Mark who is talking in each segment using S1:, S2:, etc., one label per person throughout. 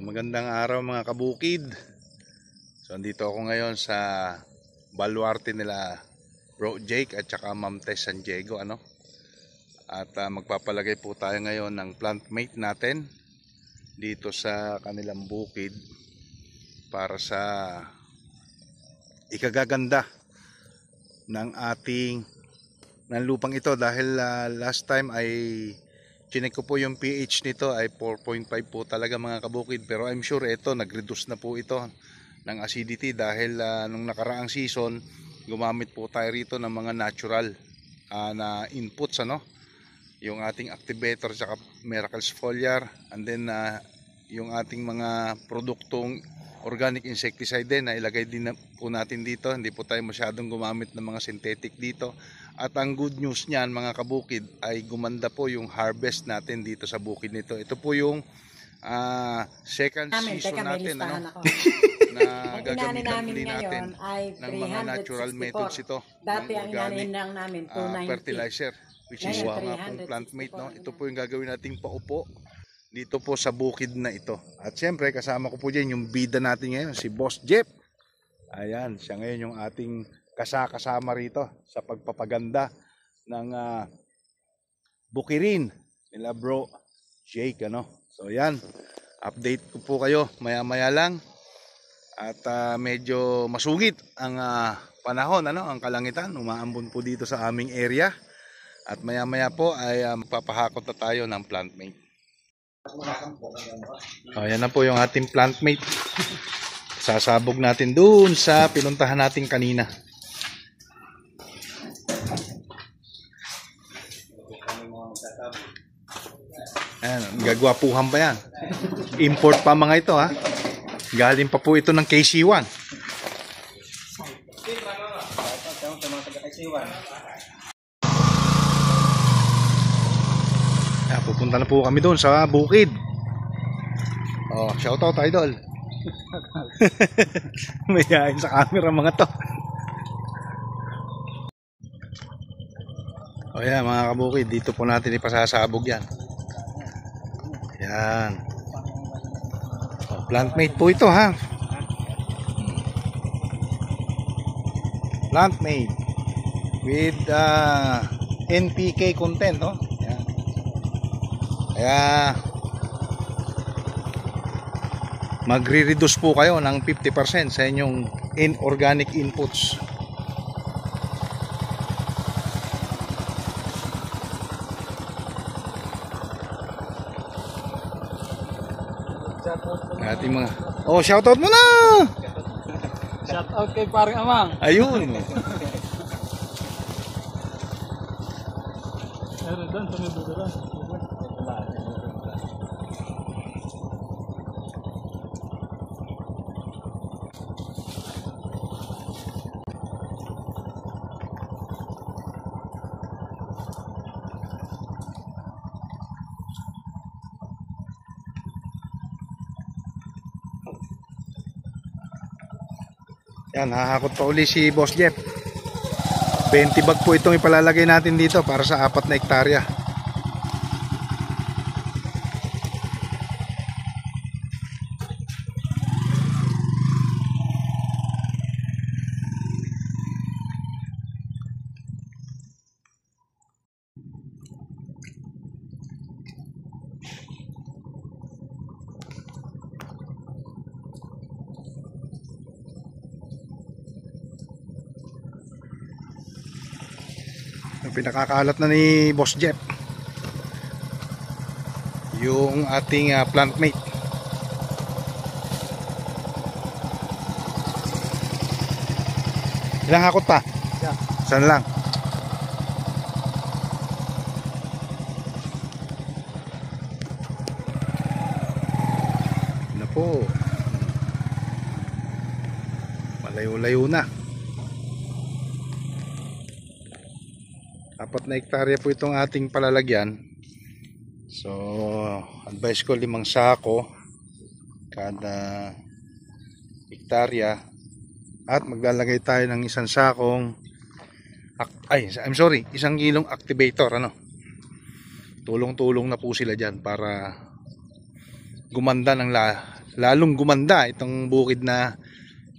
S1: Magandang araw mga kabukid. So andito ako ngayon sa baluarte nila Bro Jake at saka Ma'am Tess San Diego, At magpapalagay po tayo ngayon ng plant mate natin dito sa kanilang bukid para sa ikagaganda ng ating lupang ito, dahil last time ay chinek ko po yung pH nito ay 4.5 po talaga mga kabukid, pero I'm sure ito nag-reduce na po ito ng acidity dahil nung nakaraang season gumamit po tayo rito ng mga natural na inputs, yung ating activator at Miracles foliar, and then yung ating mga produktong organic insecticide din na ilagay din po natin dito. Hindi po tayo masyadong gumamit ng mga synthetic dito. At ang good news niyan mga kabukid ay gumanda po yung harvest natin dito sa bukid nito. Ito po yung second season natin na gagamitan ulit natin ng mga natural methods ito.
S2: Dati ang inanin lang namin 290
S1: fertilizer, which is mga pong plant mate, Ito po yung gagawin nating paupo dito po sa bukid na ito. At syempre kasama ko po dyan yung bida natin ngayon, si Boss Jeff. Ayan, siya ngayon yung ating kasama rito sa pagpapaganda ng bukirin nila Bro Jake, So yan, update ko po kayo maya lang. At medyo masugit ang panahon, ang kalangitan, umaambon po dito sa aming area. At maya po ay magpapahakot na tayo ng plant mate. Yan na po yung ating plant mate. Sasabog natin dun sa pinuntahan natin kanina. Ayan, gagwapuhan pa yan. Import pa mga ito, Galing pa po ito ng KC1. Pupunta na po kami doon sa bukid. Shoutout idol. Mayayain sa camera mga to. Ayan mga kabukid, dito po natin ipasasabog yan. Yan. Plant mate po ito, Plant mate with NPK content, Yan. Kaya magre-reduce po kayo ng 50% sa inyong inorganic inputs. Ating mga shoutout mo na.
S2: Shoutout kay paring Amang.
S1: Ayun. Yan, hahakot pa uli si Boss Jeff. 20 bag po itong ipalalagay natin dito para sa 4 na hektarya. Pinakakalat na ni Boss Jeff yung ating plant mate. Ilang hakot pa? Saan lang? Na po, malayo-layo na. 4 na hektarya po itong ating palalagyan. So advice ko 5 sako kada hektarya. At maglalagay tayo ng 1 sakong isang kilong activator, Tulong-tulong na po sila dyan para gumanda ng lalong gumanda itong bukid na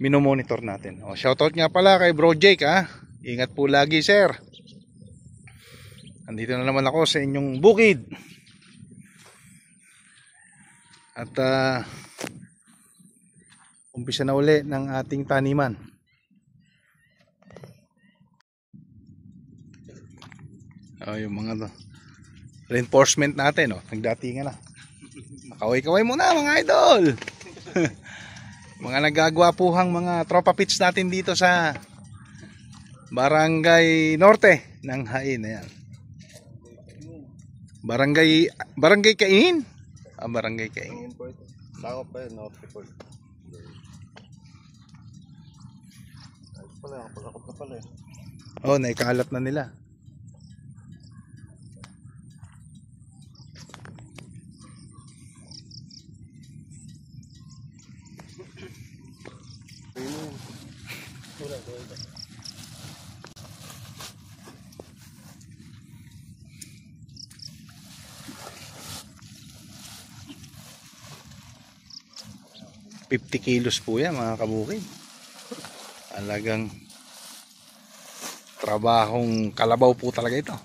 S1: minomonitor natin. O, shoutout nga pala kay Bro Jake, ha. Ingat po lagi, sir. Andito na naman ako sa inyong bukid. At umpisa na uli ng ating taniman. Yung mga reinforcement natin, nagdatingan na. Kaway-kaway muna mga idol. Mga nagagwapuhang mga tropa pits natin dito sa Barangay Norte ng Hain. Ayan. Barangay Kainin. Barangay Kainin.
S3: Sako pa yun, Norte po. Ayos pala, nakapagakot na pala eh.
S1: Naikalat na nila. $50 kilos po yan mga kabukid. Talagang trabahong kalabaw po talaga ito.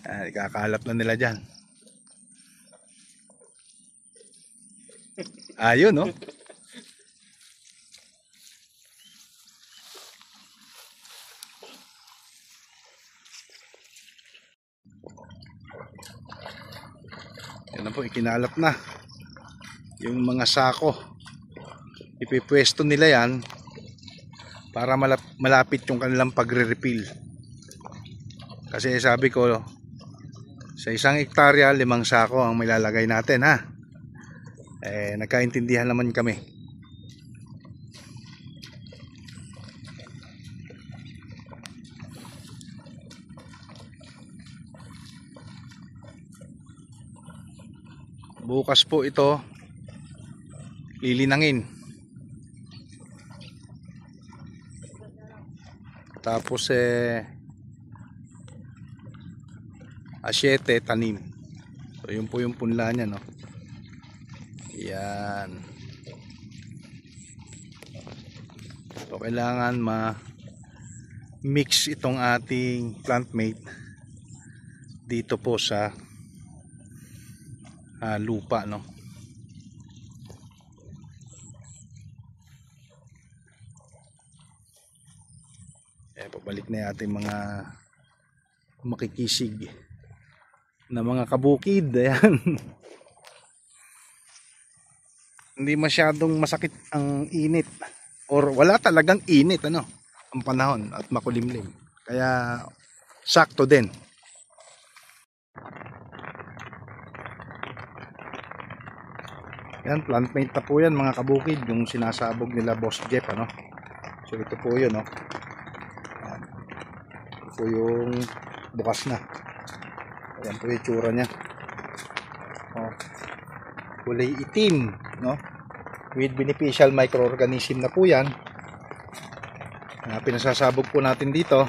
S1: Ikakalap na nila dyan. Ayun, no? Yan na po, ikinalap na yung mga sako. Ipipwesto nila yan para malapit yung kanilang pagre-refill. Kasi sabi ko, sa 1 hektarya 5 sako ang milalagay natin, ha. Nagkaintindihan naman kami. Bukas po ito lilinangin. Tapos asyete tanim. So yun po yung punla niya, no. Yan. So kailangan mix itong ating plant mate dito po sa lupa, no. Pabalik na ating mga makikisig na mga kabukid. Ayan. Hindi masyadong masakit ang init, or wala talagang init, ang panahon at makulimlim, kaya sakto din. Yan, plant mate na po yan mga kabukid, yung sinasabog nila Boss Jeff, So ito po yun, ito po yung bukas na. Ayan po yung tsura nya. Kulay itim, with beneficial microorganism na po yan. Pinasasabog po natin dito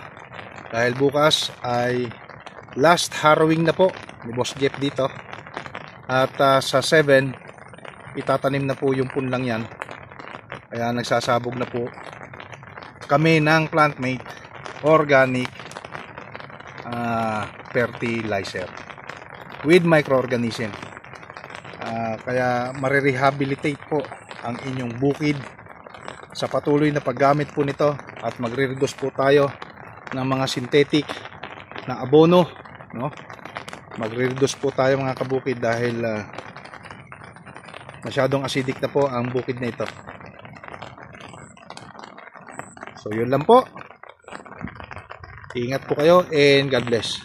S1: dahil bukas ay last harrowing na po ni Boss Jeff dito. At sa 7 itatanim na po yung punlang yan. Kaya nagsasabog na po kami ng plant mate organic fertilizer with microorganism. Kaya marirehabilitate po ang inyong bukid sa patuloy na paggamit po nito, at magre-reduce po tayo ng mga synthetic na abono, Magre-reduce po tayo mga kabukid dahil masyadong acidic na po ang bukid na ito. So yun lang po. Ingat po kayo and God bless.